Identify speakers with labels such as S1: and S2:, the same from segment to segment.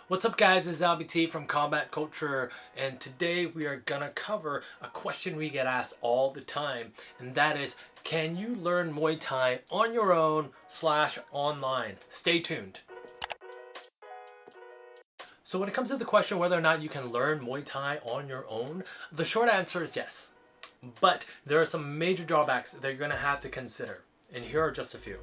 S1: What's up guys, it's T from Combat Culture, and today we are gonna cover a question we get asked all the time, and that is, can you learn Muay Thai on your own / online? Stay tuned. So when it comes to the question whether or not you can learn Muay Thai on your own, the short answer is yes. But there are some major drawbacks that you're gonna have to consider, and here are just a few.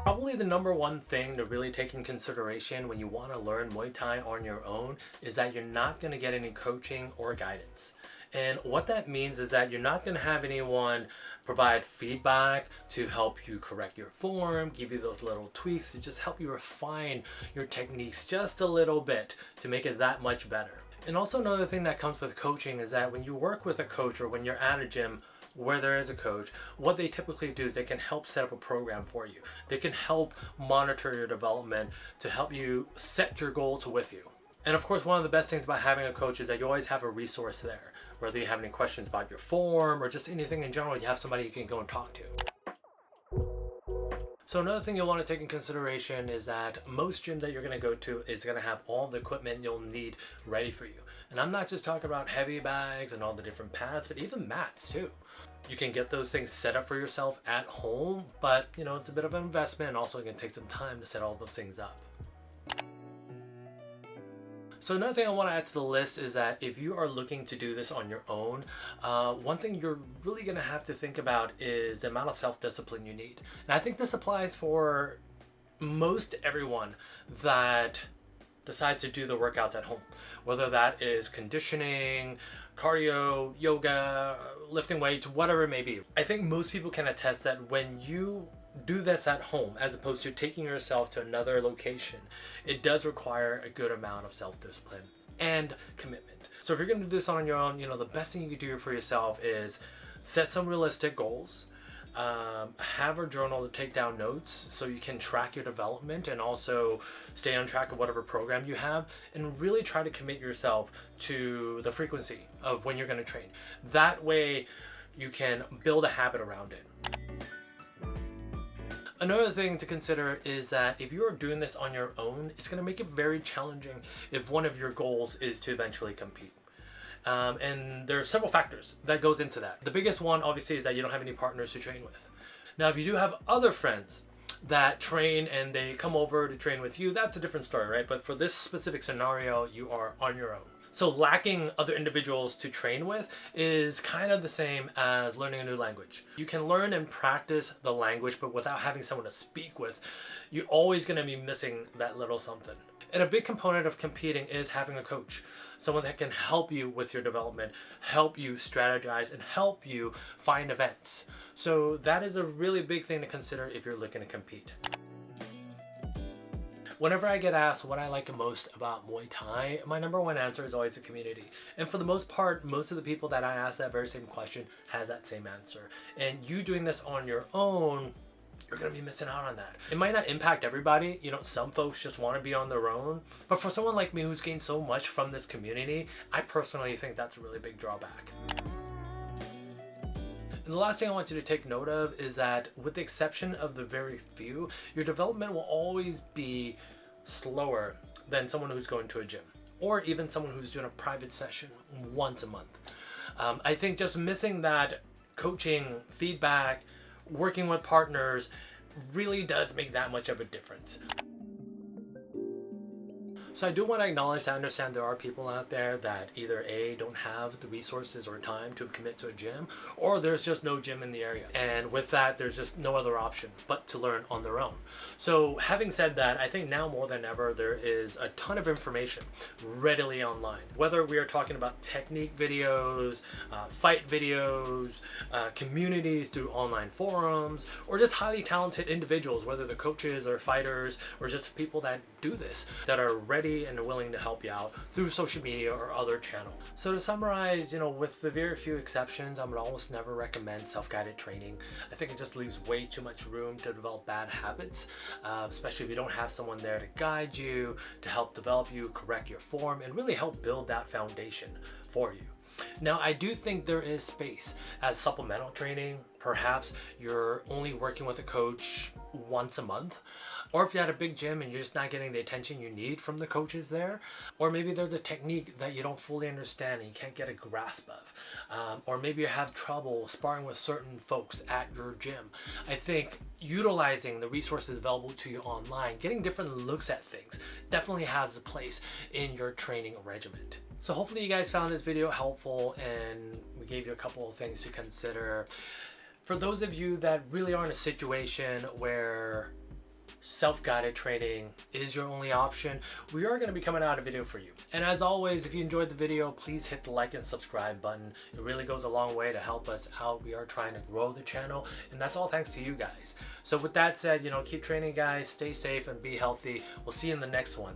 S1: Probably the number one thing to really take in consideration when you want to learn Muay Thai on your own is that you're not going to get any coaching or guidance. And what that means is that you're not going to have anyone provide feedback to help you correct your form, give you those little tweaks to just help you refine your techniques just a little bit to make it that much better. And also another thing that comes with coaching is that when you work with a coach or when you're at a gym where there is a coach, what they typically do is they can help set up a program for you. They can help monitor your development to help you set your goals with you. And of course, one of the best things about having a coach is that you always have a resource there. Whether you have any questions about your form or just anything in general, you have somebody you can go and talk to. So another thing you'll want to take in consideration is that most gym that you're going to go to is going to have all the equipment you'll need ready for you. And I'm not just talking about heavy bags and all the different pads, but even mats too. You can get those things set up for yourself at home, but it's a bit of an investment and also it can take some time to set all those things up. So another thing I want to add to the list is that if you are looking to do this on your own, one thing you're really going to have to think about is the amount of self-discipline you need. And I think this applies for most everyone that decides to do the workouts at home, whether that is conditioning, cardio, yoga, lifting weights, whatever it may be. I think most people can attest that when you do this at home as opposed to taking yourself to another location, it does require a good amount of self-discipline and commitment. So if you're going to do this on your own, the best thing you can do for yourself is set some realistic goals. Have a journal to take down notes so you can track your development and also stay on track of whatever program you have, and really try to commit yourself to the frequency of when you're going to train. That way you can build a habit around it. Another thing to consider is that if you're doing this on your own, it's going to make it very challenging if one of your goals is to eventually compete. And there are several factors that goes into that. The biggest one obviously is that you don't have any partners to train with. Now if you do have other friends that train and they come over to train with you, that's a different story, right? But for this specific scenario, you are on your own. So lacking other individuals to train with is kind of the same as learning a new language. You can learn and practice the language, but without having someone to speak with, you're always going to be missing that little something. And a big component of competing is having a coach, someone that can help you with your development, help you strategize, and help you find events. So that is a really big thing to consider if you're looking to compete. Whenever I get asked what I like most about Muay Thai, my number one answer is always the community. And for the most part, most of the people that I ask that very same question has that same answer. And you doing this on your own, you're going to be missing out on that. It might not impact everybody. Some folks just want to be on their own. But for someone like me who's gained so much from this community, I personally think that's a really big drawback. And the last thing I want you to take note of is that with the exception of the very few, your development will always be slower than someone who's going to a gym or even someone who's doing a private session once a month. I think just missing that coaching, feedback, working with partners really does make that much of a difference. So I do want to acknowledge that I understand there are people out there that either A, don't have the resources or time to commit to a gym, or there's just no gym in the area. And with that, there's just no other option but to learn on their own. So having said that, I think now more than ever, there is a ton of information readily online. Whether we are talking about technique videos, fight videos, communities through online forums, or just highly talented individuals, whether they're coaches or fighters, or just people that do this, that are ready and willing to help you out through social media or other channels. So to summarize, with the very few exceptions, I would almost never recommend self-guided training. I think it just leaves way too much room to develop bad habits, especially if you don't have someone there to guide you, to help develop you, correct your form, and really help build that foundation for you. Now, I do think there is space as supplemental training. Perhaps you're only working with a coach once a month. Or if you're at a big gym and you're just not getting the attention you need from the coaches there, or maybe there's a technique that you don't fully understand and you can't get a grasp of, or maybe you have trouble sparring with certain folks at your gym. I think utilizing the resources available to you online, getting different looks at things, definitely has a place in your training regimen. So hopefully you guys found this video helpful and we gave you a couple of things to consider. For those of you that really are in a situation where self-guided training is your only option, we are going to be coming out a video for you. And as always, if you enjoyed the video, please hit the like and subscribe button. It really goes a long way to help us out. We are trying to grow the channel, and that's all thanks to you guys. So with that said, keep training, guys, stay safe and be healthy. We'll see you in the next one.